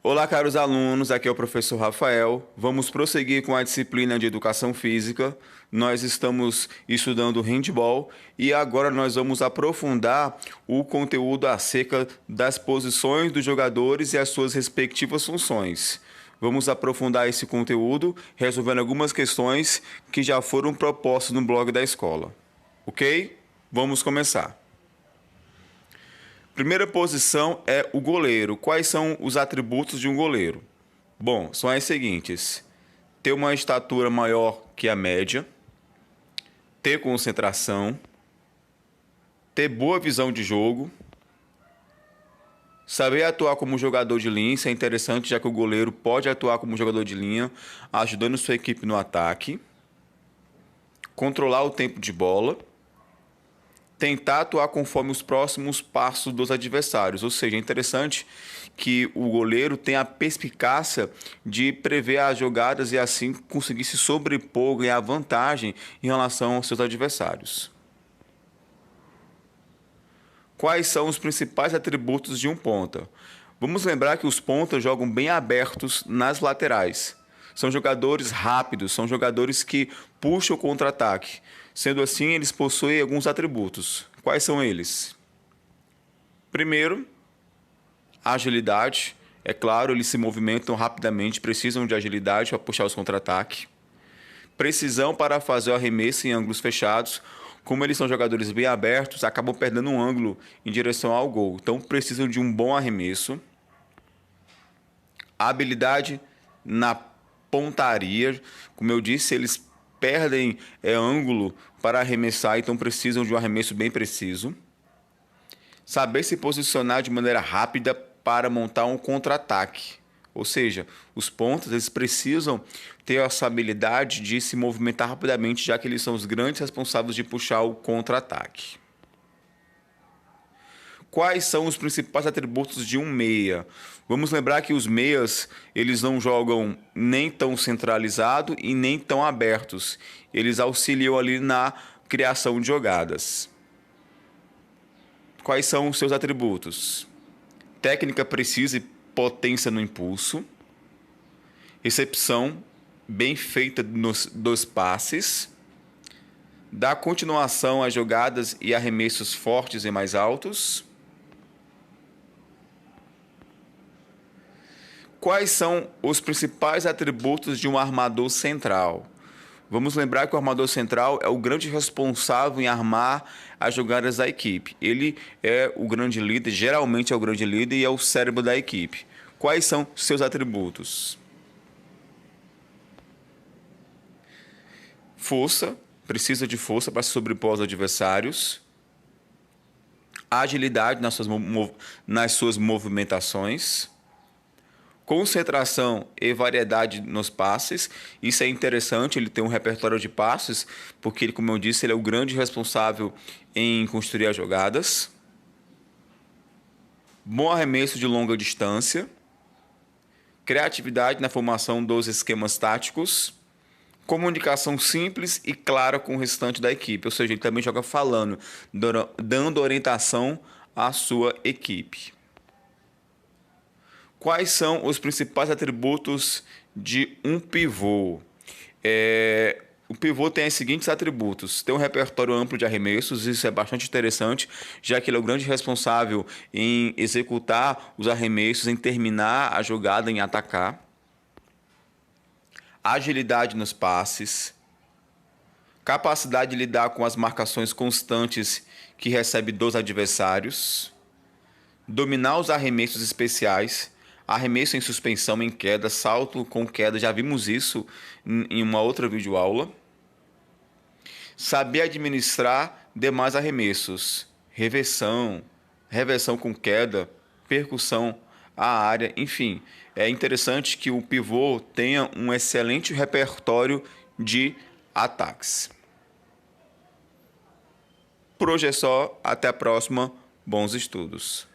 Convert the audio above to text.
Olá, caros alunos, aqui é o professor Rafael. Vamos prosseguir com a disciplina de Educação Física. Nós estamos estudando handball e agora nós vamos aprofundar o conteúdo acerca das posições dos jogadores e as suas respectivas funções. Vamos aprofundar esse conteúdo resolvendo algumas questões que já foram propostas no blog da escola. Ok? Vamos começar. Primeira posição é o goleiro. Quais são os atributos de um goleiro? Bom, são as seguintes: ter uma estatura maior que a média, ter concentração, ter boa visão de jogo, saber atuar como jogador de linha. Isso é interessante, já que o goleiro pode atuar como jogador de linha, ajudando sua equipe no ataque, controlar o tempo de bola, tentar atuar conforme os próximos passos dos adversários. Ou seja, é interessante que o goleiro tenha a perspicácia de prever as jogadas e assim conseguir se sobrepor, ganhar vantagem em relação aos seus adversários. Quais são os principais atributos de um ponta? Vamos lembrar que os pontas jogam bem abertos nas laterais. São jogadores rápidos, são jogadores que puxam o contra-ataque. Sendo assim, eles possuem alguns atributos. Quais são eles? Primeiro, agilidade. É claro, eles se movimentam rapidamente, precisam de agilidade para puxar os contra-ataques. Precisão para fazer o arremesso em ângulos fechados. Como eles são jogadores bem abertos, acabam perdendo um ângulo em direção ao gol. Então, precisam de um bom arremesso. Habilidade na pontaria. Como eu disse, eles perdem ângulo para arremessar, então precisam de um arremesso bem preciso. Saber se posicionar de maneira rápida para montar um contra-ataque. Ou seja, os pontas eles precisam ter essa habilidade de se movimentar rapidamente, já que eles são os grandes responsáveis de puxar o contra-ataque. Quais são os principais atributos de um meia? Vamos lembrar que os meias eles não jogam nem tão centralizado e nem tão abertos. Eles auxiliam ali na criação de jogadas. Quais são os seus atributos? Técnica precisa e potência no impulso. Recepção bem feita dos passes. Dá continuação às jogadas e arremessos fortes e mais altos. Quais são os principais atributos de um armador central? Vamos lembrar que o armador central é o grande responsável em armar as jogadas da equipe. Ele é o grande líder, geralmente é o grande líder e é o cérebro da equipe. Quais são seus atributos? Força, precisa de força para se sobrepor aos adversários. Agilidade nas suas movimentações. Concentração e variedade nos passes. Isso é interessante, ele tem um repertório de passes, porque, como eu disse, ele é o grande responsável em construir as jogadas. Bom arremesso de longa distância. Criatividade na formação dos esquemas táticos. Comunicação simples e clara com o restante da equipe, ou seja, ele também joga falando, dando orientação à sua equipe. Quais são os principais atributos de um pivô? O pivô tem os seguintes atributos: tem um repertório amplo de arremessos, isso é bastante interessante, já que ele é o grande responsável em executar os arremessos, em terminar a jogada, em atacar. Agilidade nos passes. Capacidade de lidar com as marcações constantes que recebe dos adversários. Dominar os arremessos especiais. Arremesso em suspensão, em queda, salto com queda, já vimos isso em uma outra videoaula. Saber administrar demais arremessos, reversão com queda, percussão à área, enfim. É interessante que o pivô tenha um excelente repertório de ataques. Por hoje é só, até a próxima, bons estudos.